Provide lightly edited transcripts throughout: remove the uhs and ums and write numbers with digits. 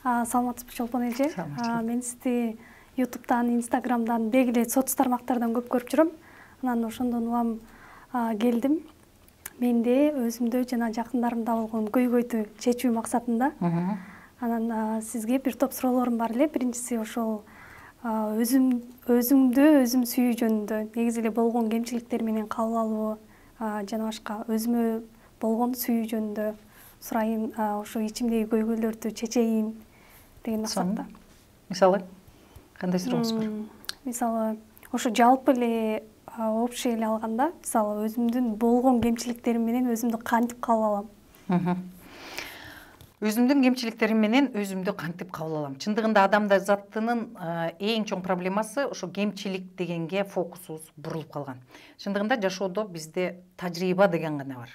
Саламатсызбы Чолпон эже. Саламатчылык. Мен сизди YouTube'дан, Instagram'дан, дегиле соц тармактардан көп көрүп жүрөм. Анан ошондон улам келдим. Менде өзүмдө жана жакындарымда болгон көйгөйдү чечүү максатында. Анан сизге бир топ суроолорум бар эле. Биринчиси ошол өзүмдү өзүм сүйүү жөнүндө, негизи эле болгон кемчиликтер менен кабыл алуу жана башка өзүмө болгон сүйүү жөнүндө сурайын, ошо ичимдеги көйгөйлөрдү чечейин деген максатта. Мисалы кандай сурооңуз бар? Мисалы, ошо жалпы эле общий эле алганда, мисалы өзүмдүн болгон кемчиликтерим менен өзүмдү кантип кабыл алам? Өзүмдүн кемчиликтерим менен өзүмдү кантип кабыл алам? Чындыгында адамда заттынын эң чоң проблемасы ошо кемчилик дегенге фокусубуз бурулуп калган. Чындыгында жашоодо бизде тажрыйба деген гана бар.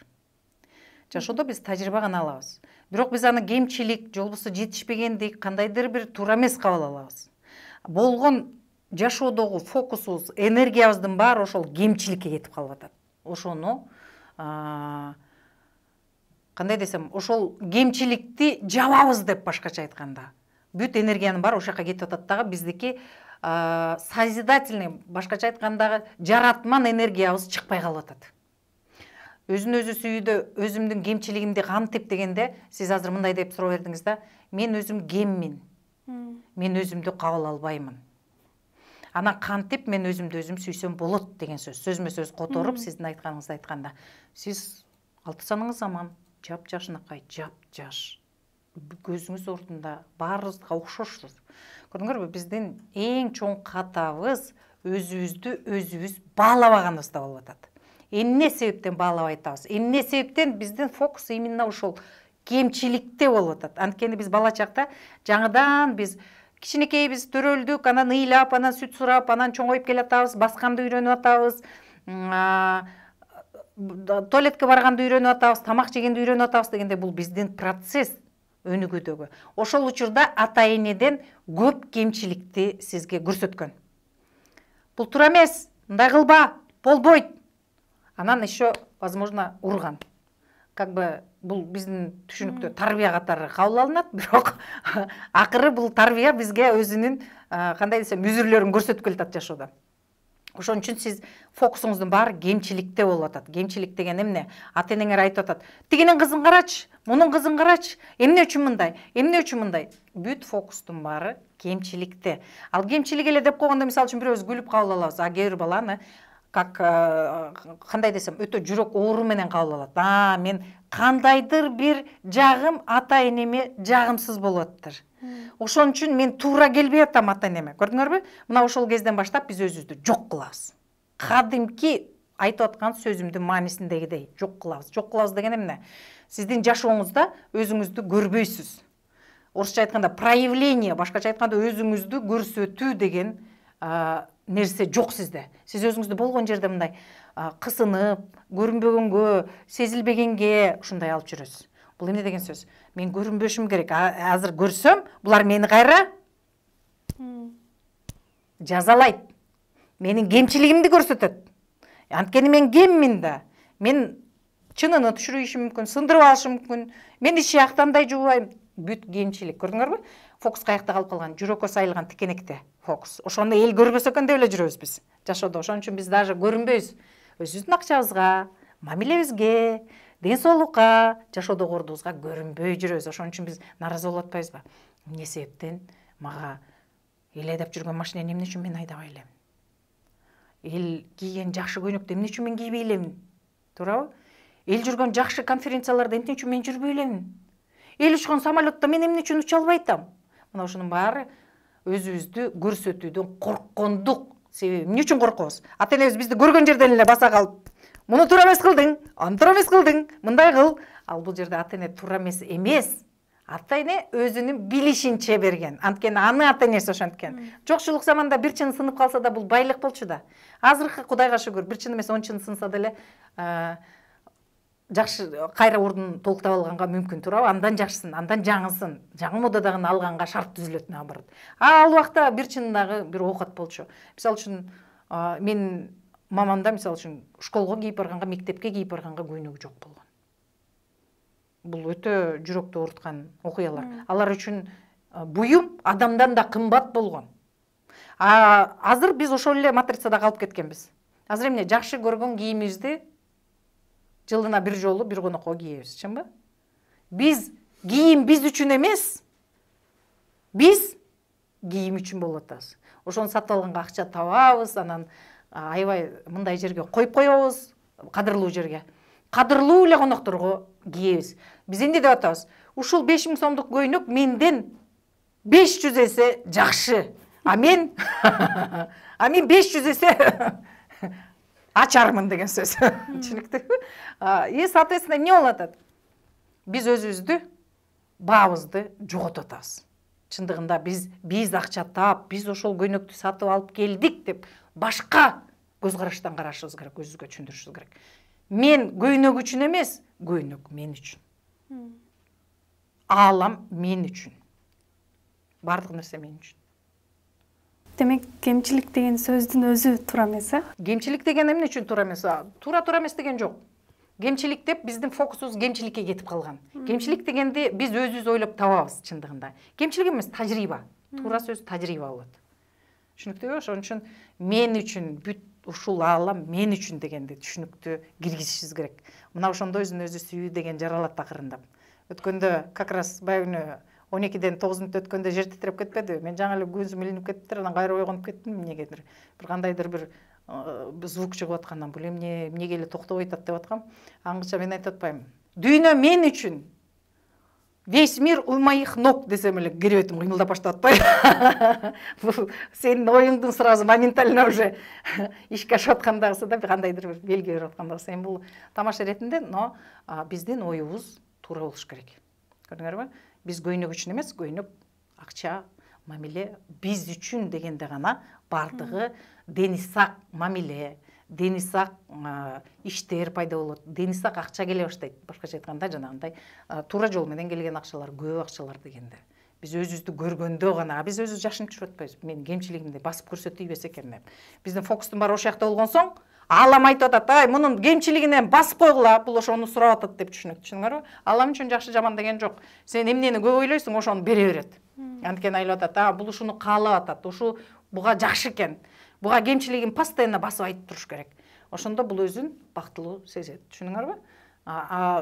Жашоодо биз тажрыйба гана алабыз. Бирок биз аны кемчилик, же болбосо жетишпегендик, кандайдыр бир туура эмес кабыл алабыз. Болгон жашоодогу фокусубуз, энергиябыздын баары ошол кемчиликке кетип калып атат. Ошону кандай десем, ошол кемчиликти жабабыз деп башкача айтканда. Бүт энергиянын баары ошол жака кетип атат дагы, биздики созидательный, башкача айтканда жаратман энергиябыз чыкпай калып атат. Өзүн өзү сүйүүдө өзүмдүн кемчилигимди кантип дегенде, сиз азыр мындай деп суроо бердиңиз да, мен өзүм кеммин. Мен өзүмдү кабыл албаймын. Анан кантип мен өзүмдү өзүм сүйсөм болот деген сөз. Сөзмө сөз которуп, сиздин айтканыңызды айтканда, сиз 6 саныңыз аман, жап-жашынакай, жап-жаш. Көзүңүз ордунда, баарыбызга окшошсуз. Көрдүңөрбү, биздин эң чоң катабыз өзүбүздү өзүбүз баалабаганыбызда болуп атат. Эмне себептен баалабай атабыз? Эмне себептен биздин фокус именно ошол кемчиликте болуп атат? Анткени биз бала чакта жаңыдан биз кичинекей биз төрөлдүк, анан ыйлап, анан сүт сурап, анан чоңоюп келатабыз, басканды үйрөнүп атабыз, туалетке барганды үйрөнүп атабыз, тамак жегенди үйрөнүп атабыз дегенде бул биздин процесс өнүгүүдөгү. Ошол учурда ата-энеден көп кемчиликти сизге көрсөткөн. Бул туура эмес, мындай кылба, болбойт. Анан еще, возможно, урган. Как бы бул биздин түшүнүктө тарбия катары кабыл алынат, бирок акыры бул тарбия бизге өзүнүн кандай десем үзүрлөрүн көрсөтүп келатат жашоодо. Ошон үчүн сиз фокусуңуздун баары кемчиликте болуп атат. Кемчилик деген эмне? Ата-энеңер айтып атат. Тигинин кызын карачы, мунун кызын карачы. Эмне үчүн мындай? Эмне үчүн мындай? Бүт фокустун баары кемчиликте. Ал кемчилик эле деп койгондо, мисалы үчүн бирөөбүз күлүп кабыл алабыз. А кээ бир баланы как кандай десем, өтө жүрөк оору менен кабыл алат. Мен кандайдыр бир жагым ата-энеме жагымсыз болуп атыптыр. Ошон үчүн мен туура келбей атам ата-энеме. Көрдүңөрбү? Мына ошол кезден баштап биз өзүбүздү жок кылабыз. Кадимки айтып аткан сөзүмдүн маанисиндегидей жок кылабыз. Жок кылабыз деген эмне? Сиздин жашооңузда өзүңүздү көрбөйсүз. Орусча айтканда проявление, башкача айтканда өзүңүздү көрсөтүү деген нерсе жок сизде. Сиз өзүңүздү болгон жерде мындай кысынып, көрүнбөгөнгө, сезилбегенге ушундай алып жүрөсүз. Бул эмне деген сөз? Мен көрүнбөшүм керек. Азыр көрсөм, булар мени кайра жазалайт. Менин кемчилигимди көрсөтөт. Анткени мен кеммин да. Мен чынын түшүрүшүм мүмкүн, сындырып алышым мүмкүн. Мен иш жактандай жубайм. Бүт кемчилик. Көрдүңөрбү? Фокус каякта калып калган, жүрөккө сайылган тикенекте фокус. Ошону эл көрбөсө экен деп эле жүрөбүз биз жашоодо. Ошон үчүн биз даже көрүнбөйбүз. Өзүбүздүн акчабызга, мамилебизге, ден соолукка, жашоодогу ордубузга көрүнбөй жүрөбүз. Ошон үчүн биз наразы болуп атпайбызбы? Эмне себептен мага эл айдап жүргөн машинени эмне үчүн мен айдабай элем? Эл кийген жакшы көйнөктү эмне үчүн мен кийбей элемин? Туурабы? Эл жүргөн жакшы конференцияларда эмне үчүн мен жүрбөй элемин? Эл учкан самолетто мен эмне үчүн уча албай атам? Мына ошонун баары өзүбүздү көрсөтүүдөн корккондук себеби. Эмне үчүн коркобуз? Ата-энебиз бизди көргөн жерден эле баса калып, муну туура эмес кылдың, аны туура эмес кылдың, мындай кыл. Ал бул жерде ата-эне туура эмес. Ата-эне өзүнүн билишинче берген. Анткени аны ата-энеси ошенткен. Жокчулук заманда бир чыны сынып калса да бул байлык болчу да. Азыркы Кудайга шүгүр, бир чыны эмес 10 чыны сынса деле жакшы кайра ордун толуктап алганга мүмкүн, туурабы? Андан жакшысын, андан жаңысын, жаңы модадагын алганга шарт түзүлөт наоборот. Ал убакта бир чынындагы бир оокат болчу. Мисалы үчүн мен мамамда мисалы үчүн школго кийип барганга, мектепке кийип барганга көйнөгү жок болгон. Бул өтө жүрөктү ооруткан окуялар. Алар үчүн буюм адамдан да кымбат болгон. Азыр биз ошол эле матрицада калып кеткенбиз. Азыр эмне жакшы көргөн кийимибизди жылына бир жолу бир конокко кийебиз, чынбы? Биз кийим биз үчүн эмес, биз кийим үчүн болуп атабыз. Ошону сатып алганга акча табабыз, анан аябай мындай жерге коюп коебуз, кадырлуу жерге. Кадырлуу эле конокторго кийебиз. Биз эмне деп атабыз? Ушул 5000 сомдук көйнөк менден 500 эсе жакшы. Мен 500 эсе ачармын деген сөз. Түшүнүктүбү? Соответственно, эмне болуп атат? Биз өзүбүздү баабызды жоготуп атабыз. Чындыгында биз акча таап, биз ошол көйнөктү сатып алып келдик деп башка көз караштан карашыбыз керек, өзүбүзгө түшүндүрүшүбүз керек. Мен көйнөк үчүн эмес, көйнөк мен үчүн. Аалам мен үчүн. Бардык нерсе мен үчүн. Демек, кемчилик деген сөздүн өзү туура эмес, э? Кемчилик деген эмне үчүн туура эмес? Туура эмес деген жок. Кемчилик деп биздин фокусубуз кемчиликке кетип калган. Кемчилик дегенди биз өзүбүз ойлоп табабыз чындыгында. Кемчилик эмес, тажрыйба. Туура сөз тажрыйба болот. Түшүнүктүүбү? Ошон үчүн мен үчүн бүт ушул аалам мен үчүн дегенди түшүнүктү киргизишибиз керек. Мына ошондо өзүн өзү сүйүү деген жаралат акырындап. Өткөндө как раз баягы 12-ден 9 мүнөт өткөндө жер титиреп кетпеди. Мен жаңы эле көзүм илинип кетиптир, анан кайра ойгонуп кеттим эмнегедир. Бир кандайдыр бир звук чыгып аткандан бул эмнеге эле токтобой атат деп аткам. Аңгыча мен айтып атпайм. Дүйнө мен үчүн. Весь мир у моих ног десем эле керебетим кыймылдап баштап атпайбы. Бул сенин оюңдун сразу моментально уже ишке ашып аткандагысы да кандайдыр бир белги берип аткандагысы. Эми бул тамаша иретинде, но биздин оюбуз туура болуш керек. Көрдүңөрбү? Биз көйнөк үчүн эмес, көйнөк, акча, мамиле биз үчүн дегенде гана бардыгы дени сак мамиле, дени сак иштер пайда болот, дени сак акча келе баштайт. Башкача айтканда жанагындай туура жол менен келген акчалар, көп акчалар дегенде. Биз өзүбүздү көргөндө гана, биз өзүбүз жашынып жүрүп атпайбыз. Мен кемчилигимди басып көрсөтөй берсе экен деп. Биздин фокустун баары ошол жакта болгон соң, Алам айтып атат, ай, мунун кемчилигинен басып койгула, бул ошону сурап атат деп түшүнүңөрбү? Алам үчүн жакшы жаман деген жок. Сен эмнени көп ойлойсуң, ошону бере берет. Анткени айтып атат, бул ушуну каалап атат, ушу буга жакшы экен. Буга кемчилигин постоянно басып айтып туруш керек. Ошондо бул өзүн бактылуу сезет. Түшүнүңөрбү?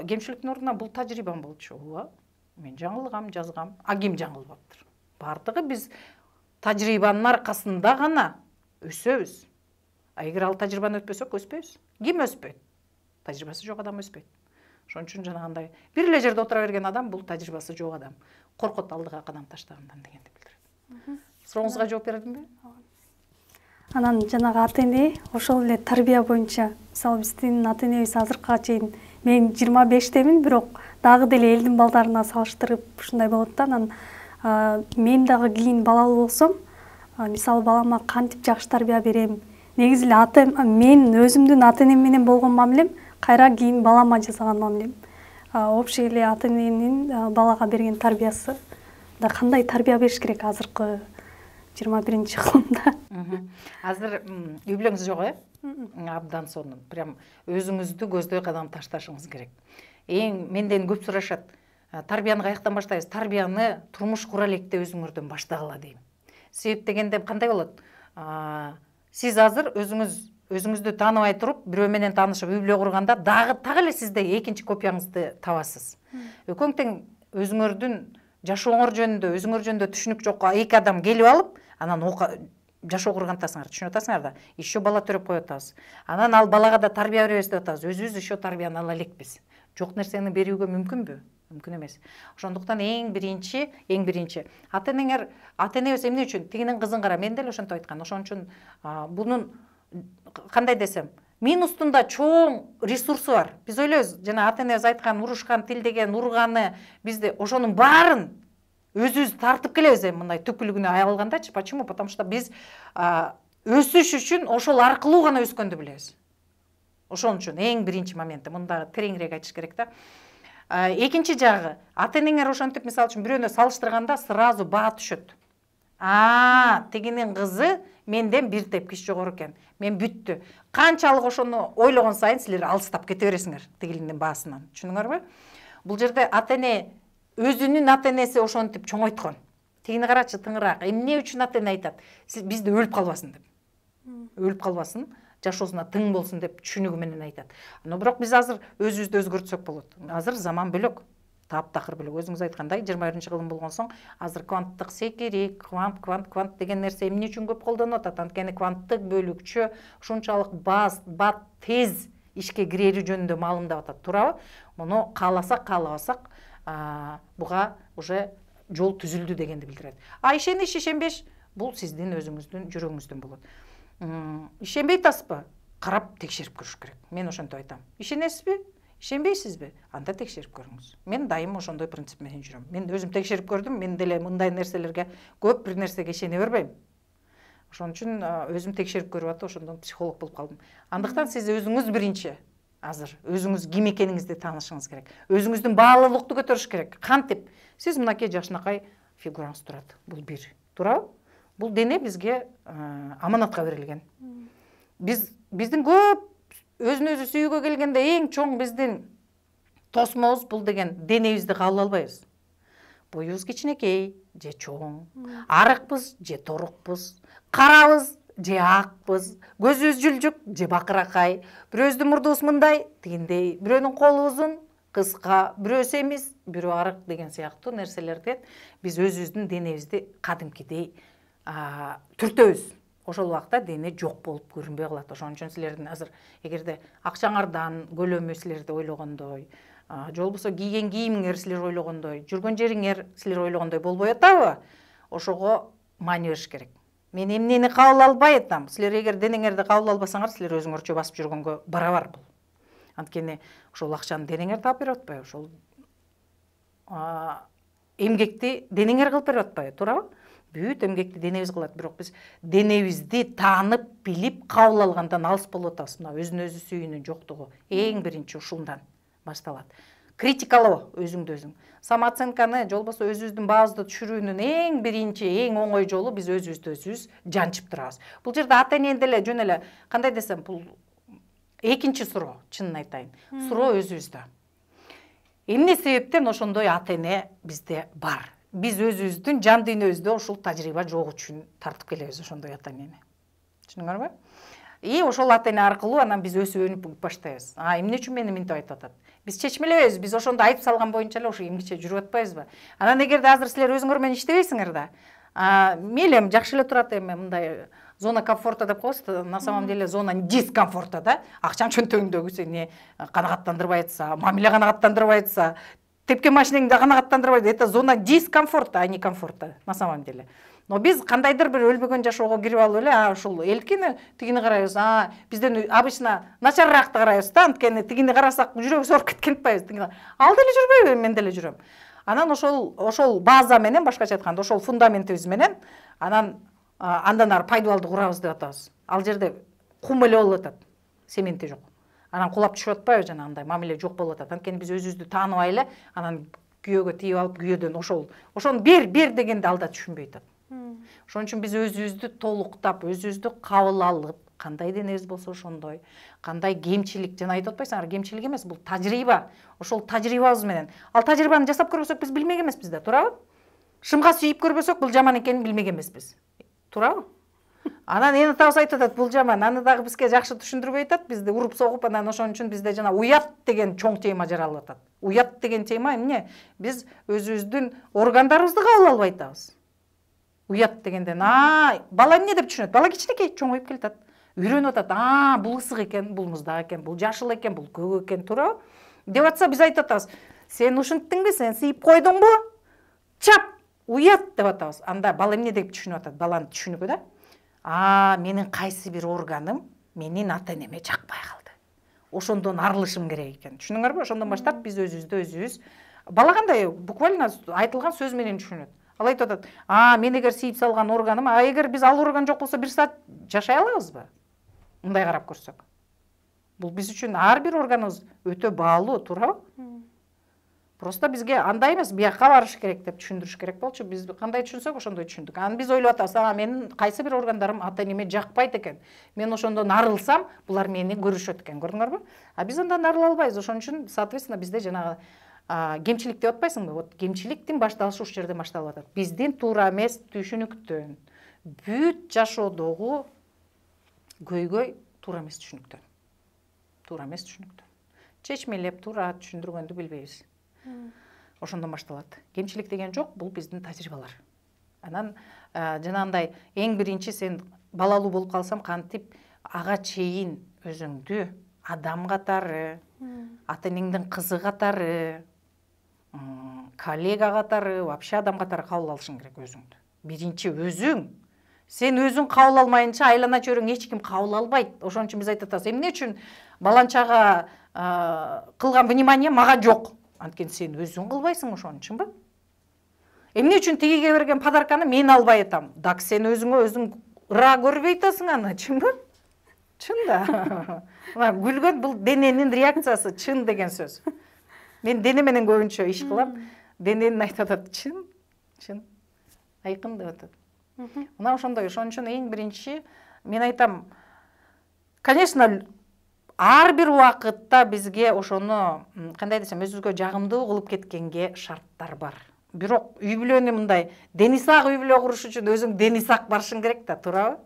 Кемчиликтин ордуна бул тажрыйбам болчу. Мен жаңылгам, жазгам, ким жаңылбаптыр. Бардыгы биз тажрыйбанын аркасында гана өсөбүз. Эгер ал тажрыйбаны өтпөсөк, өспөйбүз. Ким өспөйт? Тажрыйбасы жок адам өспөйт. Ошон үчүн жанагындай бир эле жерде отура берген адам бул тажрыйбасы жок адам. Коркот алдыга кадам таштагандан дегенди билдирет. Сурооңузга жооп бердимби? Анан жанагы ата-эне ошол эле тарбия боюнча, мисалы биздин ата-энебиз азыркыга чейин мен 25-темин, бирок дагы деле элдин балдарына салыштырып ушундай болот да. Анан мен дагы кийин балалуу болсом, мисалы балама кантип жакшы тарбия берем? Негизи эле мен өзүмдүн ата-энем менен болгон мамилем кайра кийин балама жасаган мамилем. Общий эле ата-эненин балага берген тарбиясы да кандай тарбия бериш керек азыркы 21-кылымда? Азыр үй бүлөңүз жок, э? Абдан сонун. Прям өзүңүздү көздөй кадам ташташыңыз керек. Менден көп сурашат. Тарбияны каяктан баштайбыз? Тарбияны турмуш кура электе өзүңөрдөн баштагыла дейм. Себеп дегенде кандай болот? Сиз азыр өзүңүздү тааныбай туруп, бирөө менен таанышып үй бүлө курганда так эле сизде экинчи копияңызды табасыз. Экөөң тең өзүңөрдүн жашооңор жөнүндө, өзүңөр жөнүндө түшүнүк жок эки адам келип алып, анан жашоо курган атасыңар, түшүнүп атасыңар да. Еще бала төрөп коюп атабыз. Анан ал балага да тарбия беребиз деп атабыз. Өзүбүз еще тарбияны ала элекпиз. Жок нерсени берүүгө мүмкүнбү? Мүмкүн эмес. Ошондуктан эң биринчи ата-энебиз эмне үчүн? Тигинин кызын кара, мен деле ошентип айткан. Ошон үчүн бунун кандай десем, минустунда чоң ресурсу бар. Биз ойлойбуз, жана ата-энебиз айткан, урушкан, тилдеген, урганы, бизде ошонун баарын өзүбүз тартып келебиз мындай түпкүлүгүнө алгандачы. Почему? Потому что биз өсүш үчүн ошол аркылуу гана өскөндү билебиз. Ошон үчүн эң биринчи моменти, мында тереңирээк айтыш керек да. Экинчи жагы, ата-энеңер ошентип мисалы үчүн бирөөнө салыштырганда сразу баа түшөт. Тигинин кызы менден бир тепкич жогору экен. Мен бүттү. Канчалык ошону ойлогон сайын силер алыстап кете бересиңер тигилинин баасынан. Түшүнүңөрбү? Бул жерде ата-эне өзүнүн ата-энеси ошентип чоңойткон. тигини карачы тыңыраак. Эмне үчүн ата эне айтат? Бизди өлүп калбасын деп. Өлүп калбасын, жашоосуна тың болсун деп түшүнүгү менен айтат. Но бирок биз азыр өзүбүздү өзгөртсөк болот. Азыр заман бөлөк. Таптакыр бөлөк. Өзүңүз айткандай 21-кылым болгон соң азыр кванттык секирик, квант деген нерсе эмне үчүн көп колдонулуп атат? Анткени кванттык бөлүкчө ушунчалык бат тез ишке кирери жөнүндө маалымдап атат, туурабы? Муну кааласак, каалабасак, буга уже жол түзүлдү дегенди билдирет. Ишениш, ишенбеш, бул сиздин өзүңүздүн жүрөгүңүздөн болот. Ишенбей атасызбы? Карап текшерип көрүш керек. Мен ошентип айтам. Ишенесизби? Ишенбейсизби? Анда текшерип көрүңүз. Мен дайым ошондой принцип менен жүрөм. Мен өзүм текшерип көрдүм, мен деле мындай нерселерге, көп бир нерсеге ишене бербейм. Ошон үчүн өзүм текшерип көрүп атып, ошондон психолог болуп калдым. Андыктан сиз өзүңүз биринчи азыр өзүңүз ким экениңизди таанышыңыз керек. Өзүңүздүн баалуулукту көтөрүш керек. Кантип? Сиз мынакей жакшынакай фигураңыз турат. Бул бир. Туурабы? Бул дене бизге аманатка берилген. Биздин көп өзүн өзү сүйүүгө келгенде эң чоң биздин тосмобуз бул деген денебизди кабыл албайбыз. Боюбуз кичинекей же чоң, арыкпыз же торукпуз, карабыз же акпыз, көзүбүз жүлжүк же бакыракай, бирөөбүздүн мурдубуз мындай, тигиндей, бирөөнүн колу узун, кыска, бирөө семиз, бирөө арык деген сыяктуу нерселерден биз өзүбүздүн денебизди кадимкидей түртөбүз. Ошол убакта дене жок болуп көрүнбөй калат. Ошон үчүн силердин азыр эгерде акчаңардан көлөмү силерде ойлогондой, же болбосо кийген кийимиңер силер ойлогондой, жүргөн жериңер силер ойлогондой болбой атабы? Ошого маани бериш керек. Мен эмнени кабыл албай атам. Силер эгер денеңерди кабыл албасаңар, силер өзүңөрчө басып жүргөнгө барабар бул. Анткени ошол акчаны денеңер таап берип атпайбы? Ошол эмгекти денеңер кылып берип атпайбы, туурабы? Бүт эмгекти денебиз кылат, бирок биз денебизди таанып, билип, кабыл алгандан алыс болуп атабыз. Мына өзүн өзү сүйүүнүн жоктугу эң биринчи ушундан башталат. Критикалоо өзүңдү өзүң. Самооценканы, же болбосо өзүбүздүн баабызды түшүрүүнүн эң биринчи, эң оңой жолу биз өзүбүздү өзүбүз жанчып турабыз. Бул жерде ата эне деле жөн эле кандай десем, бул экинчи суроо, чынын айтайын. Суроо өзүбүздө. Эмне себептен ошондой ата эне бизде бар? Биз өзүбүздүн жан дүйнөбүздө ушул тажрыйба жок үчүн тартып келебиз ошондой ата энени. Түшүндүңөрбү? Ошол ата эне аркылуу анан биз өсүп өнүп баштайбыз. Эмне үчүн мени мынтип айтып атат? Биз чечмелебейбиз, биз ошондо айтып салган боюнча эле ошо эмгиче жүрүп атпайбызбы? Анан эгерде азыр силер өзүңөр менен иштебейсиңер да, мейли эми жакшы эле турат, эми мындай зона комфорта деп коебуз, на самом деле зона дискомфорта да. Акчаң чөнтөгүндөгү сени канагаттандырбай атса, мамиле канагаттандырбай атса, тепкен машинеңди канагаттандырбайт, это зона дискомфорта, а не комфорта на самом деле. Но биз кандайдыр бир өлбөгөн жашоого кирип алып эле, ушул элкини тигини карайбыз, бизден обычно начарраакты карайбыз да, анткени тигини карасак жүрөгүбүз ооруп кеткен атпайбыз. Ал деле жүрбөйбү, мен деле жүрөм. Анан ошол база менен, башкача айтканда, ошол фундаментибиз менен анан андан ары пайдубалды курабыз деп атабыз. Ал жерде кум эле болуп атат, сементи жок. Анан кулап түшүп атпайбы, жана андай мамиле жок болуп атат. Анткени биз өзүбүздү тааныбай эле, анан күйөөгө тийип алып, күйөөдөн ошону бер дегенде алда түшүнбөй атат. Ошон үчүн биз өзүбүздү толуктап, өзүбүздү кабыл алып, кандай денебиз болсо ошондой, кандай кемчилик, жана айтып атпайсыңар, кемчилик эмес, бул тажрыйба. Ошол тажрыйбабыз менен. Ал тажрыйбаны жасап көрбөсөк, биз билмек эмеспиз да, туурабы? Шымга сүйүп көрбөсөк, бул жаман экенин билмек эмеспиз. Туурабы? Анан эни табыз айтып атат, бул жаман. Аны дагы бизге жакшы түшүндүрбөй атат, бизди уруп согуп, анан ошон үчүн бизде жана уят деген чоң тема жаралып атат. Уят деген тема эмне? Биз өзүбүздүн органдарыбызды кабыл албай атабыз. Уят дегенден, бала эмне деп түшүнөт? Бала кичинекей чоңоюп келатат. Үйрөнүп атат, бул ысык экен, бул муздак экен, бул жашыл экен, бул көк экен, туурабы? Деп атса биз айтып атабыз, сен ушинттиңби, сен сыйып койдуңбу? Чап, уят деп атабыз. Анда бала эмне деп түшүнүп атат? Баланын түшүнүгү да. Менин кайсы бир органым менин ата энеме жакпай калды. Ошондон арылышым керек экен. Түшүндүңөрбү? Ошондон баштап биз өзүбүз бала кандай буквально айтылган сөз менен түшүнөт. Ал айтып атат, мен эгер сийип салган органым, эгер биз ал орган жок болсо 1 саат жашай алабызбы? Мындай карап көрсөк. Бул биз үчүн ар бир органыбыз өтө баалуу, туурабы? Просто бизге андай эмес, биякка барыш керек деп түшүндүрүш керек болчу. Биз кандай түшүнсөк, ошондой түшүндүк. Анан биз ойлоп атабыз, менин кайсы бир органдарым ата энеме жакпайт экен. Мен ошондон арылсам, булар мени көрүшөт экен, көрдүңөрбү? Биз андан арыла албайбыз. Ошон үчүн, соответственно, бизде жанагы кемчилик деп атпайсыңбы? Вот кемчиликтин башталышы ушул жерден башталып атат. Биздин туура эмес түшүнүктөн. Бүт жашоодогу көйгөй туура эмес түшүнүктөн. Туура эмес түшүнүктөн. Чечмелеп туура түшүндүргөндү билбейбиз. Ошондон башталат. Кемчилик деген жок, бул биздин тажрыйбалар. Анан жанагындай эң биринчи сен балалуу болуп калсам кантип ага чейин өзүңдү адам катары, ата энеңдин кызы катары, коллега катары, вообще адам катары кабыл алышың керек өзүңдү. Биринчи өзүң. Сен өзүң кабыл алмайынча айлана чөйрөң эч ким кабыл албайт. Ошон үчүн биз айтып атабыз, эмне үчүн баланчага кылган внимание мага жок? Анткени сен өзүң кылбайсың ошон үчүнбү? Эмне үчүн тигиге берген подарканы мен албай атам? Дак сен өзүңө өзүң ыра көрбөй атасың аны, чынбы? Чын да. Күлгөн бул дененин реакциясы, чын деген сөз. Мен дене менен көбүнчө иш кылам. Дененин айтып атат, чын, чын. Айкын деп атат. Мына ошондой, ошон үчүн эң биринчи мен айтам, конечно, ар бир убакытта бизге ошону кандай десем, өзүбүзгө жагымдуу кылып кеткенге шарттар бар. Бирок үй бүлөнү мындай дени сак үй бүлө куруш үчүн өзүң дени сак барышың керек да, туурабы?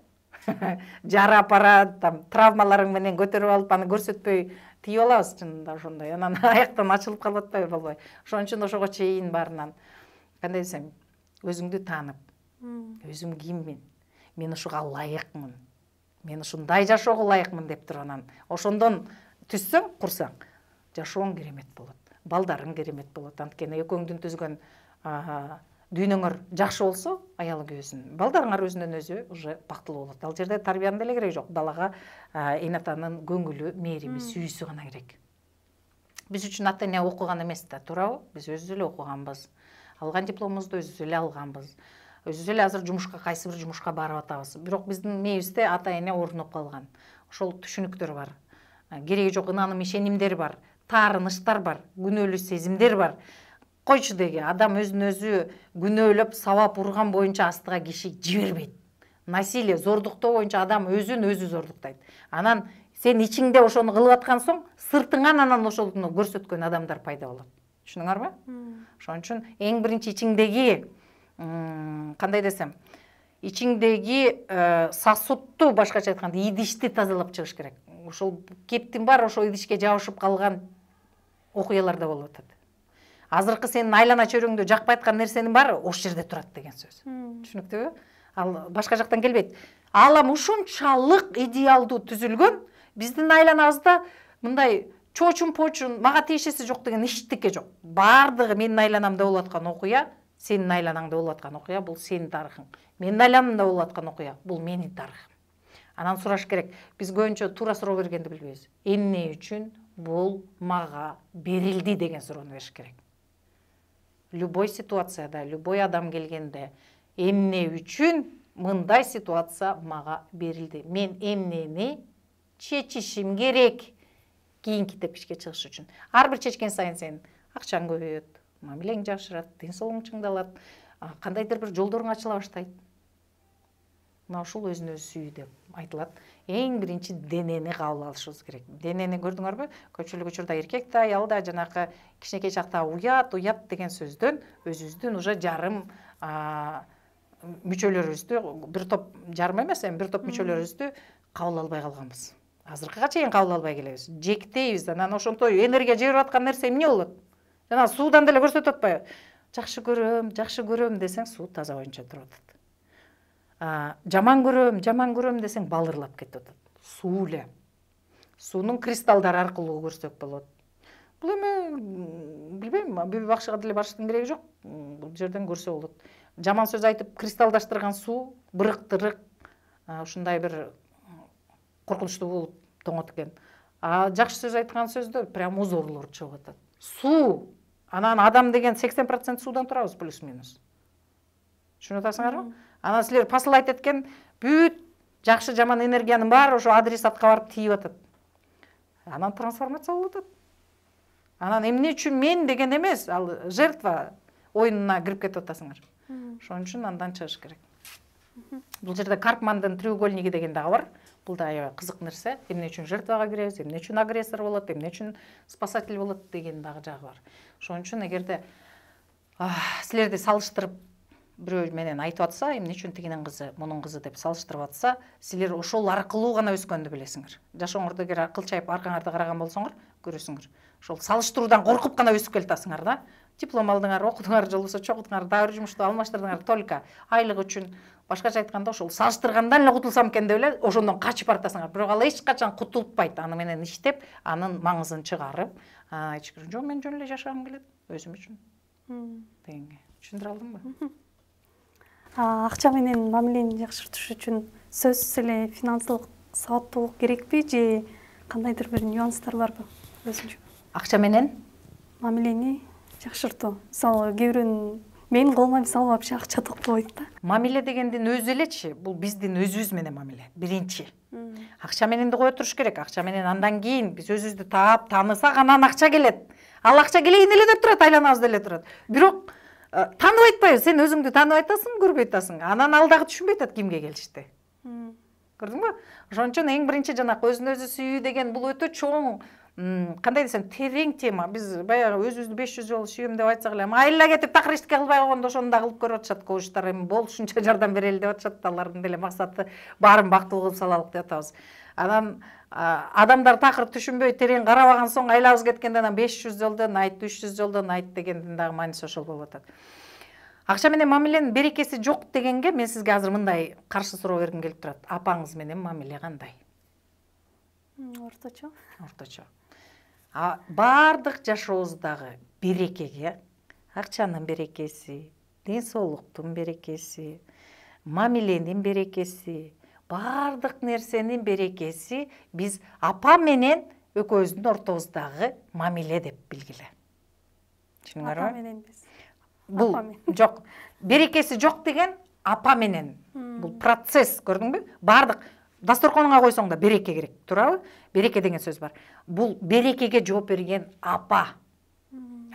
Жара апарат, травмаларың менен көтөрүп алып, аны көрсөтпөй тийип алабыз чынында ошондой. Анан аяктан ачылып калып атпайбы болбой. Ошон үчүн ошого чейин баарынан кандай десем, өзүңдү таанып, өзүм киммин? Мен ушуга ылайыкмын. Мен ушундай жашоого ылайыкмын деп туруп анан ошондон түссөң, курсаң, жашооң керемет болот. Балдарың керемет болот. Анткени экөөңдүн түзгөн дүйнөңөр жакшы болсо, аялы күйөөсүн, балдарыңар өзүнөн өзү уже бактылуу болот. Ал жерде тарбиянын деле кереги жок. Балага эн атанын көңүлү, мээрими, сүйүүсү гана керек. Биз үчүн ата эне окуган эмес да, туурабы? Биз өзүбүз эле окуганбыз. Алган дипломубузду өзүбүз эле алганбыз. Өзүбүз эле азыр жумушка, кайсы бир жумушка барып атабыз. Бирок биздин мээбизде ата эне орноп калган. Ошол түшүнүктөр бар. Кереги жок ынаным ишенимдер бар, таарыныштар бар, күнөөлүү сезимдер бар. Койчу деги, адам өзүн өзү күнөөлөп, сабап урган боюнча астыга киши жибербейт. Насилие, зордуктоо боюнча адам өзүн өзү зордуктайт. Анан сен ичиңде ошону кылып аткан соң, сыртыңан анан ошону көрсөткөн адамдар пайда болот. Түшүнүңөрбү? Ошон үчүн эң биринчи ичиңдеги кандай десем, ичиңдеги сосудту, башкача айтканда, идишти тазалап чыгыш керек. Ошол кептин бар, ошол идишке жабышып калган окуялар да болуп атат. Азыркы сенин айлана чөйрөңдө жакпай аткан нерсенин баары ошол жерде турат деген сөз. Түшүнүктүүбү? Ал башка жактан келбейт. Алам ушунчалык идеалдуу түзүлгөн, биздин айланабызда мындай чоочун-почун, мага тиешеси жок деген эчтеке жок. Бардыгы менин айланамда болуп аткан окуя, сенин айланаңда болуп аткан окуя, бул сенин тарыхың. Менин айланамда болуп аткан окуя, бул менин тарыхым. Анан сураш керек. Биз көбүнчө туура суроо бергенди билбейбиз. Эмне үчүн бул мага берилди деген суроону бериш керек. Любой ситуацияда, любой адам келгенде, эмне үчүн мындай ситуация мага берилди? Мен эмнени чечишим керек кийинки тепкичке чыгыш үчүн? Ар бир чечкен сайын сен акчаң көбөйөт, мамилең жакшырат, ден соолугуң чыңдалат, кандайдыр бир жолдоруң ачыла баштайт. Мына ушул өзүн өзү сүйүү деп айтылат. Эң биринчи денени кабыл алышыбыз керек. Денени көрдүңөрбү? Көпчүлүк учурда эркек да, аял да жанакы кичинекей чакта уят деген сөздөн өзүбүздүн уже жарым мүчөлөрүбүздү, бир топ жарым эмес, бир топ мүчөлөрүбүздү кабыл албай калганбыз. Азыркыга чейин кабыл албай келебиз. Жектейбиз. Анан ошонтой энергия жиберип аткан нерсе эмне болот? Жана суудан деле көрсөтүп атпайбы? Жакшы көрөм десең, суу таза боюнча туруп атат. Жаман көрөм десең, балырлап кетип атат. Суу эле. Суунун кристалдары аркылуу көрсөк болот. Бул эме билбейм, бүбү бакчыга деле барыштын кереги жок. Бул жерден көрсө болот. Жаман сөз айтып кристалдаштырган суу бырыктырык, ушундай бир коркунучтуу болуп тоңот экен. Жакшы сөз айткан сөздө прям узорлор чыгып атат. Суу. Анан адам деген 80% суудан турабыз, плюс-минус. Түшүнүп атасыңарбы? Анан силер посыл айтат экен, бүт жакшы жаман энергиянын баары ошо адресатка барып тийип атат. Анан трансформация болуп атат. Анан эмне үчүн мен деген эмес, ал жертва оюнуна кирип кетип атасыңар. Ошон үчүн андан чыгыш керек. Бул жерде Карпмандын треугольниги деген дагы бар. Бул да аябай кызык нерсе. Эмне үчүн жертвага киребиз, эмне үчүн агрессор болот, эмне үчүн спасатель болот деген дагы жагы бар. Ошон үчүн эгерде силерди салыштырып бирөө менен айтып атса, эмне үчүн тигинин кызы, мунун кызы деп салыштырып атса, силер ошол аркылуу гана өскөндү билесиңер. Жашооңордо эгер кылчайып аркаңарды караган болсоңор, көрөсүңөр. Ошол салыштыруудан коркуп гана өсүп келатасыңар да. Диплом алдыңар, окудуңар, же болбосо чогулдуңар, дагы бир жумушту алмаштырдыңар только айлык үчүн. Башкача айтканда, ошол салыштыргандан эле кутулсам экен деп эле ошондон качып баратасыңар. Бирок ал эч качан кутултпайт. Аны менен иштеп, анын маңызын чыгарып, айтышкыр, жок мен жөн эле жашагым келет, өзүм үчүн. Дегенге түшүндүрө алдымбы? Акча менен мамилени жакшыртыш үчүн сөзсүз эле финансылык сабаттуулук керекпи же кандайдыр бир нюанстар барбы өзүнчө? Акча менен мамилени жакшыртуу. Мисалы, кээ бирөөнүн менин колума мисалы вообще акча токтобойт да. Мамиле дегендин өзү элечи, бул биздин өзүбүз менен мамиле. Биринчи. Акча менен да кое туруш керек. Акча менен андан кийин биз өзүбүздү таап, таанысак, анан акча келет. Ал акча келейин эле деп турат, айланабызда эле турат. Бирок тааныбай атпайбы, сен өзүңдү тааныбай атасың, көрбөй атасың. Анан ал дагы түшүнбөй атат кимге келишти. Көрдүңбү? Ошон үчүн эң биринчи жанакы өзүн өзү сүйүү деген бул өтө чоң, кандай десем, терең тема. Биз баягы өзүбүздү 500 жолу сүйөм деп айтсак эле, айла кетип такыр эчтеке кылбай койгондо ошону да кылып көрүп атышат коучтар. Эми болушунча жардам берели деп атышат. Алардын деле максаты баарын бактылуу кылып салалык деп атабыз. Анан адамдар такыр түшүнбөй терең карабаган соң айлабыз кеткенде анан 500 жолдон айт, 300 жолдон айт дегендин дагы мааниси ошол болуп атат. Акча менен мамиленин берекеси жок дегенге мен сизге азыр мындай каршы суроо бергим келип турат. Апаңыз менен мамиле кандай? Орточо. Орточо. Бардык жашообуздагы берекеге, акчанын берекеси, ден соолуктун берекеси, мамиленин берекеси, бардык нерсенин берекеси биз апа менен экөөбүздүн ортобуздагы мамиле деп билгиле. Түшүнүңөрбү? Апа менен биз. Бул жок. Берекеси жок деген апа менен. Бул процесс, көрдүңбү? Бардык дасторконуңа койсоң да береке керек, туурабы? Береке деген сөз бар. Бул берекеге жооп берген апа.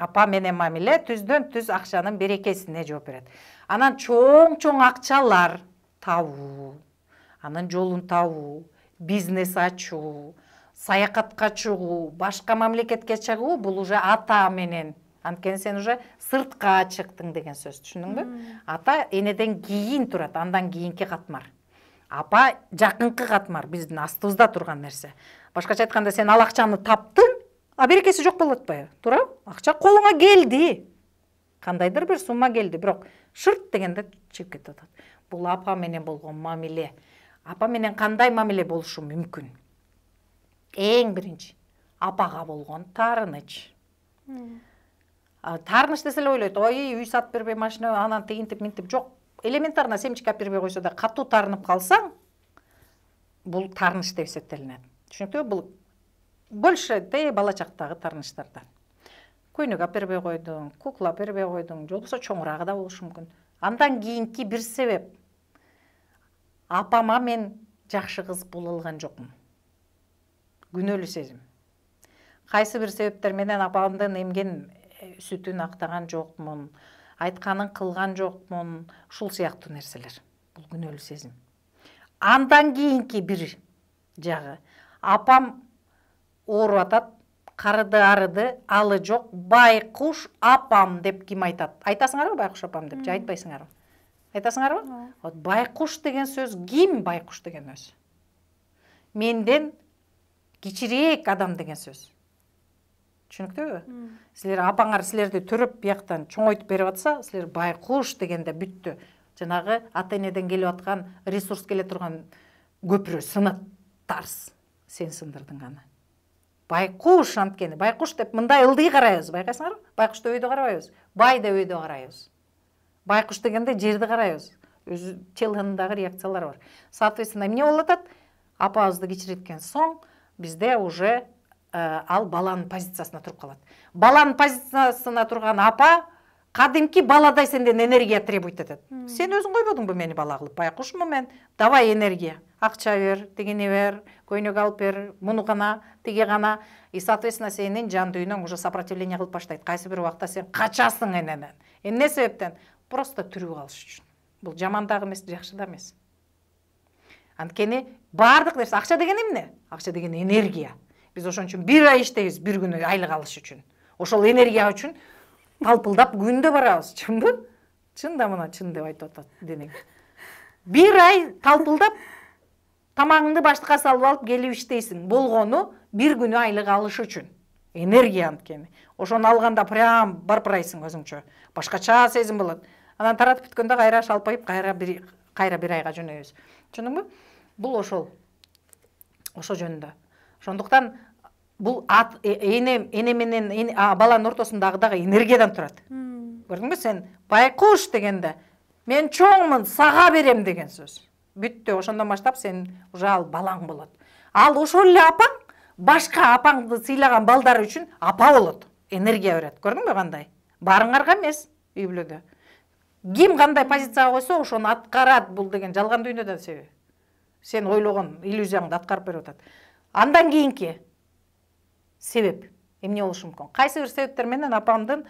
Апа менен мамиле түздөн түз акчанын берекесине жооп берет. Анан чоң акчалар табуу, анын жолун табуу, бизнес ачуу, саякатка чыгуу, башка мамлекетке чыгуу, бул уже ата менен. Анткени сен уже сыртка чыктың деген сөз, түшүндүңбү? Ата энеден кийин турат, андан кийинки катмар. Апа жакынкы катмар, биздин астыбызда турган нерсе. Башкача айтканда, сен ал акчаны таптың, берекеси жок болуп атпайбы? Туурабы? Акча колуңа келди. Кандайдыр бир сумма келди, бирок шырт дегенде чыгып кетип атат. Бул апа менен болгон мамиле. Апа менен кандай мамиле болушу мүмкүн? Эң биринчи, апага болгон таарыныч. Таарыныч десе эле ойлойт, ой, үй сатып бербей, машина, анан тигинтип, минтип, жок. Элементарно семчик алып бербей койсо да, катуу таарынып калсаң, бул таарыныч деп эсептелинет. Түшүнүктүүбү? Бул больше бала чактагы таарынычтардан. Көйнөк алып бербей койдуң, кукла алып бербей койдуң, же болбосо чоңураагы да болушу мүмкүн. Андан кийинки бир себеп. Апама мен жакшы кыз боло алган жокмун. Күнөөлүү сезим. Кайсы бир себептер менен апамдын эмген сүтүн актаган жокмун, айтканын кылган жокмун, ушул сыяктуу нерселер. Бул күнөөлүү сезим. Андан кийинки бир жагы. Апам ооруп атат, карыды арыды, алы жок, байкуш апам деп ким айтат? Айтасыңарбы байкуш апам деп, же айтпайсыңарбы? Айтасыңарбы? Вот байкуш деген сөз ким байкуш деген сөз? Менден кичирээк адам деген сөз. Түшүнүктүүбү? Силер апаңар силерди төрөп бияктан чоңойтуп берип атса, силер байкуш дегенде бүттү. Жанагы ата энеден келип аткан ресурс келе турган көпүрө сынат, тарс. Сен сындырдың аны. Байкуш анткени, байкуш деп мындай ылдый карайбыз, байкайсыңарбы? Байкушты өйдө карабайбыз, байды өйдө карайбыз. Байкуш дегенде жерди карайбыз. Өзү телгендагы реакциялар бар. Соответственно, эмне болуп атат? Апабызды кичириткен соң бизде уже ал баланын позициясына туруп калат. Баланын позициясына турган апа кадимки баладай сенден энергия требует этет. Сен өзүң койбодуңбу мени бала кылып? Байкушмун мен. Давай энергия. Акча бер, тигини бер, көйнөк алып бер, муну гана, тиги гана. И соответственно сенин жан дүйнөң уже сопротивление кылып баштайт. Кайсы бир убакта сен качасың энеден. Эмне себептен? Просто тирүү калыш үчүн. Бул жаман дагы эмес, жакшы да эмес. Анткени Бардык нерсе, акча деген эмне? Акча деген энергия. Биз ошон үчүн бир ай иштейбиз, бир күнү айлык алыш үчүн. Ошол энергия үчүн талпылдап күндө барабыз, чынбы? Чын да мына чын деп айтып атат денең. Бир ай талпылдап тамагыңды баштыкка салып алып келип иштейсиң. Болгону бир күнү айлык алыш үчүн. Энергия анткени. Ошону алганда прям барпырайсың өзүңчө. Башкача сезим болот. Анан таратып бүткөндө кайра шалпайып, кайра бир айга жөнөйбүз. Түшүндүңбү? Бул ошол жөнүндө. Ошондуктан бул эне менен баланын ортосундагы дагы энергиядан турат. Көрдүңбү сен? Байкуш дегенде мен чоңмун, сага берем деген сөз. Бүттү, ошондон баштап сен уже ал балаң болот. Ал ошол эле апаң башка апаңды сыйлаган балдар үчүн апа болот. Энергия берет. Көрдүңбү кандай? Барыңарга эмес үй бүлөдө. Ким кандай позицияга койсо, ошону аткарат. Бул деген жалган дүйнөдө себеби. Сен ойлогон иллюзияңды аткарып берип атат. Андан кийинки себеп эмне болушу мүмкүн? Кайсы бир себептер менен апамдын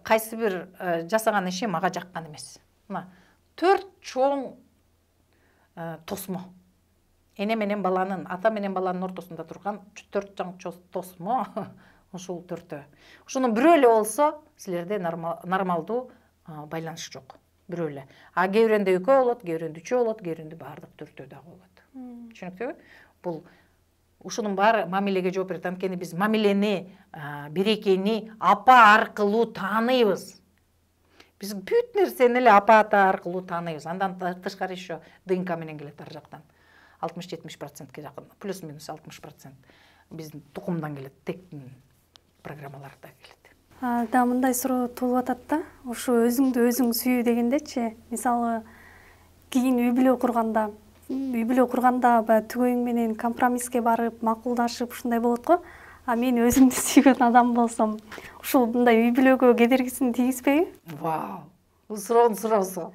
кайсы бир жасаган иши мага жаккан эмес. Мына 4 чоң тосмо. Эне менен баланын, ата менен баланын ортосунда турган 4 чоң тосмо. Ошол 4-тө. Ошонун бирөө эле болсо, силерде нормалдуу байланыш жок. Бирөө эле. А кээ биринде 2 болот, кээ биринде 3 болот, кээ биринде баардык 4-тө дагы болот. Түшүнүктүүбү? Бул ушунун баары мамилеге жооп берет. Анткени биз мамилени, берекени апа аркылуу тааныйбыз. Биз бүт нерсени эле апа ата аркылуу тааныйбыз. Андан тышкары еще ДНК менен келет ар жактан. 60-70%ке жакын, плюс-минус 60% биздин тукумдан келет, тектин программаларда келет. Да мындай суроо туулуп атат да. Ушу өзүңдү өзүң сүйүү дегендечи, мисалы кийин үй бүлө курганда баягы түгөйүң менен компромисске барып, макулдашып ушундай болот го. А мен өзүмдү сүйгөн адам болсом, ушул мындай үй бүлөгө кедергисин тийгизбейби? Вау. Бул суроонун суроосу.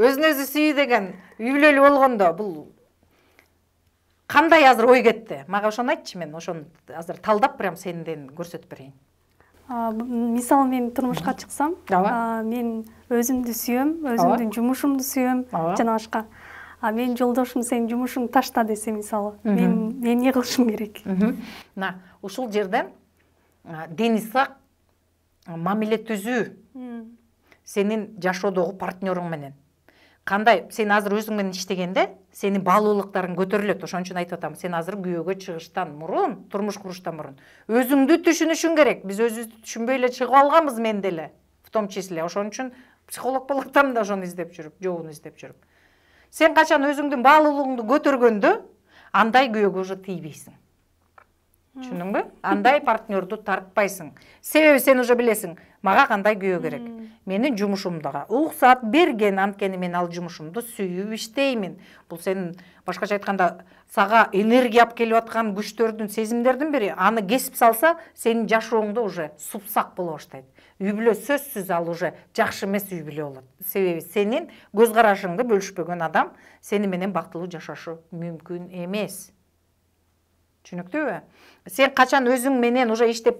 Өзүн өзү сүйүү деген үй бүлөлүү болгондо бул кандай азыр ой кетти? Мага ошону айтчы, мен ошону азыр талдап прям сенден көрсөтүп берейин. Мисалы мен турмушка чыксам, мен өзүмдү сүйөм, өзүмдүн жумушумду сүйөм, жана башка. Мен жолдошум сен жумушуңду ташта десе, мисалы, мен эмне кылышым керек? Мына, ушул жерден дени сак мамиле түзүү сенин жашоодогу партнеруң менен. Кандай, сен азыр өзүң менен иштегенде, сенин баалуулуктарың көтөрүлөт. Ошон үчүн айтып атам, сен азыр күйөөгө чыгыштан мурун, турмуш куруштан мурун өзүңдү түшүнүшүң керек. Биз өзүбүздү түшүнбөй эле чыгып алганбыз, мен деле, в том числе. Ошон үчүн психолог болуп атам да ошону издеп жүрүп, жолун издеп жүрүп. Сен качан өзүңдүн баалуулугуңду көтөргөндө, андай күйөөгө уже тийбейсиң. Түшүндүңбү? Андай партнерду тартпайсың. Себеби сен уже билесиң, мага кандай күйөө керек. Менин жумушумдага уруксат берген, анткени мен ал жумушумду сүйүп иштеймин. Бул сенин башкача айтканда сага энергия алып келип аткан күчтөрдүн, сезимдердин бири. Аны кесип салса, сенин жашооңдо уже супсак боло баштайт. Үй бүлө сөзсүз ал уже жакшы эмес үй бүлө болот. Себеби сенин көз карашыңды бөлүшпөгөн адам сени менен бактылуу жашашы мүмкүн эмес. Түшүнүктүүбү? Сен качан өзүң менен уже иштеп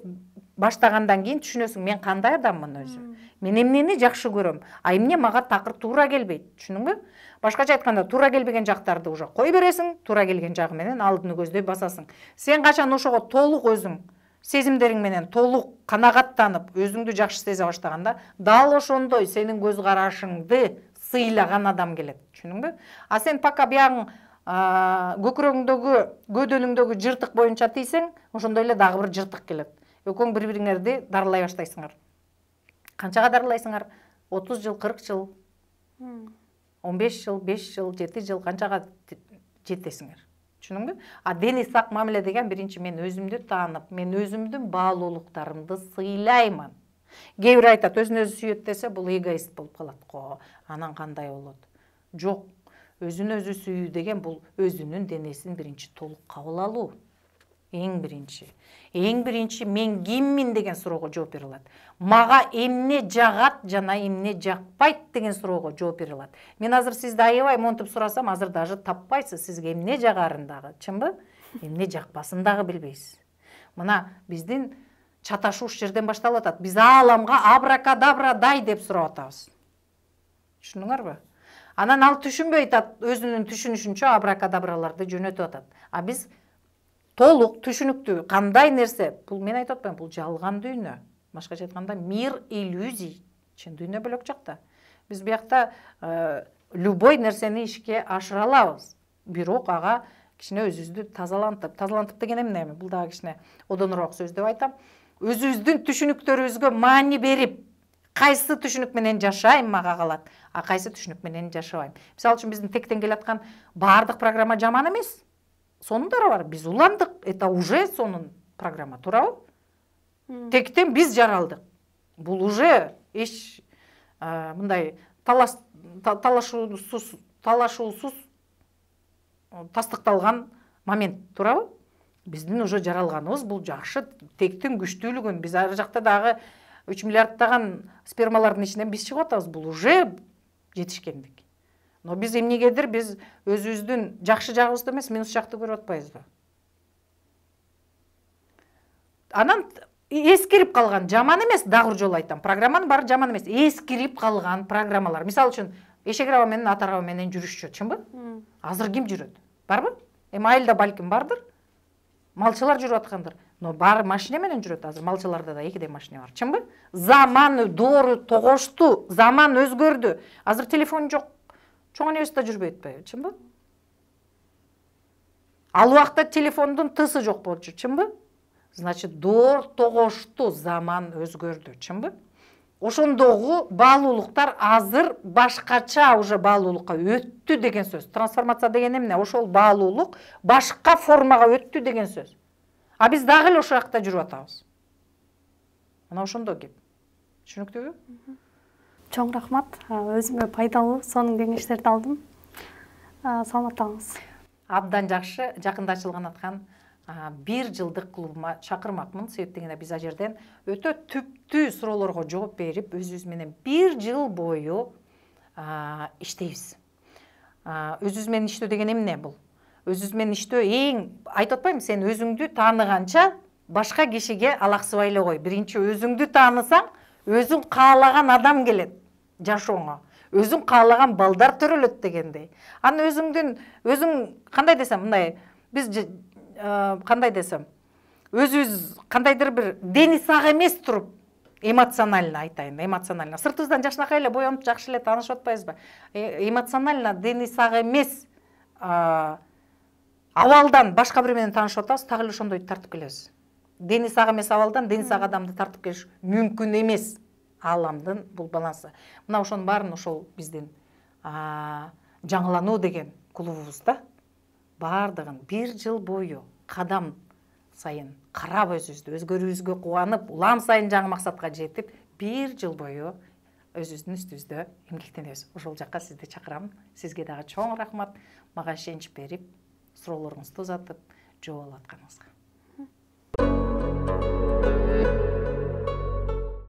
баштагандан кийин түшүнөсүң, мен кандай адаммын өзү. Мен эмнени жакшы көрөм, а эмне мага такыр туура келбейт. Түшүндүңбү? Башкача айтканда, туура келбеген жактарды уже кой бересиң, туура келген жагы менен алдыны көздөй басасың. Сен качан ошого толук өзүң сезимдериң менен толук канагаттанып, өзүңдү жакшы сезе баштаганда, дал ошондой сенин көз карашыңды сыйлаган адам келет. Түшүндүңбү? А сен пока биягың көкүрөгүңдөгү, көдөнүңдөгү жыртык боюнча тийсең, ошондой эле дагы бир жыртык келет. Экөөң бири-бириңерди дарылай баштайсыңар. Канчага дарылайсыңар? 30 жыл, 40 жыл, 15 жыл, 5 жыл, 7 жыл, канчага жетесиңер. Түшүндүңбү? А дени сак мамиле деген биринчи мен өзүмдү таанып, мен өзүмдүн баалуулуктарымды сыйлаймын. Кээ бир айтат, өзүн өзү сүйөт десе, бул эгоист болуп калат го. Анан кандай болот? Жок. Өзүн өзү сүйүү деген бул өзүнүн денесин биринчи толук кабыл алуу. Эң биринчи мен киммин деген суроого жооп бере алат. Мага эмне жагат жана эмне жакпайт деген суроого жооп бере алат. Мен азыр сизди аябай монтип сурасам, азыр даже таппайсыз, сизге эмне жагарын дагы, чынбы? Эмне жакпасын дагы билбейсиз. Мына биздин чаташуу ушул жерден башталып атат. Биз ааламга абракадабра дай деп сурап атабыз. Түшүндүңөрбү? Анан ал түшүнбөй атат, өзүнүн түшүнүшүнчө абракадабраларды жөнөтүп атат. А биз толук түшүнүктүү кандай нерсе, бул мен айтып атпайм, бул жалган дүйнө. Башкача айтканда мир иллюзий, чын дүйнө бөлөк жакта. Биз биякта любой нерсени ишке ашыра алабыз. Бирок ага кичине өзүбүздү тазалантып деген эмне? Бул дагы кичине одонораак сөз деп айтам. Өзүбүздүн түшүнүктөрүбүзгө маани берип, кайсы түшүнүк менен жашайм мага калат, а кайсы түшүнүк менен жашабайм. Мисалы үчүн биздин тектен келаткан баардык программа жаман эмес. Сонундары бар. Биз уландык, это уже сонун программа, туурабы? Тектен биз жаралдык. Бул уже эч мындай талашуусуз тастыкталган момент, туурабы? Биздин уже жаралганыбыз бул жакшы, тектин күчтүүлүгүн биз ар жакта дагы 3 миллиардтаган спермалардын ичинен биз чыгып атабыз. Бул уже жетишкендик. Но биз эмнегедир биз өзүбүздүн жакшы жагыбызды эмес, минус жакты көрүп атпайбызбы? Анан эскирип калган, жаман эмес, дагы бир жолу айтам. Программанын баары жаман эмес, эскирип калган программалар. Мисалы үчүн эшек араба менен ат араба менен жүрүшчү, чынбы? Азыр ким жүрөт? Барбы? Эми айылда балким бардыр. Малчылар жүрүп аткандыр. Но баары машина менен жүрөт азыр. Малчыларда да 2 машина бар, чынбы? Заманы доору тогошту, заман өзгөрдү. Азыр телефон жок. Чоң энебиз да жүрбөй атпайбы, чынбы? Ал убакта телефондун тысы жок болчу, чынбы? Значит, доор тогошту, заман өзгөрдү, чынбы? Ошондогу баалуулуктар азыр башкача уже баалуулукка өттү деген сөз. Трансформация деген эмне? Ошол баалуулук башка формага өттү деген сөз. А биз дагы эле ошол жакта жүрүп атабыз. Мына ошондо кеп. Түшүнүктүүбү? Чоң рахмат. Өзүмө пайдалуу сонун кеңештерди алдым. Саламаттаңыз. Абдан жакшы, жакында ачылган аткан 1 жылдык клубума чакырмакмын. Себеп дегенде биз ал жерден өтө түптүү суроолорго жооп берип, өзүбүз менен 1 жыл бою иштейбиз. Өзүбүз менен иштөө деген эмне бул? Өзүбүз менен иштөө эң айтып атпаймынбы, сен өзүңдү тааныганча башка кишиге алаксыбай эле кой. Биринчи өзүңдү таанысаң, өзүң каалаган адам келет жашооңо. Өзүң каалаган балдар төрөлөт дегендей. Анан өзүң кандай десем, мындай биз кандай десем, өзүбүз кандайдыр бир дени сак эмес туруп, эмоционально айтайын, эмоционально. Сыртыбыздан жакшынакай эле боонуп, жакшы эле таанышып атпайбызбы? Эмоционально дени сак эмес абалдан башка бир менен таанышып атабыз, так эле ошондой тартып келебиз. Дени сак эмес абалдан дени сак адамды тартып келиш мүмкүн эмес. Ааламдын бул балансы. Мына ошонун баарын ошол биздин жаңылануу деген клубубузда бардыгын 1 жыл бою кадам сайын карап өзүбүздү өзгөрүүбүзгө кубанып, улам сайын жаңы максатка жетип, 1 жыл бою өзүбүздүн үстүбүздө эмгектенебиз. Ошол жакка сизди чакырам. Сизге дагы чоң рахмат. Мага ишенич берип, суроолоруңузду узатып, жооп алып атканыңызга.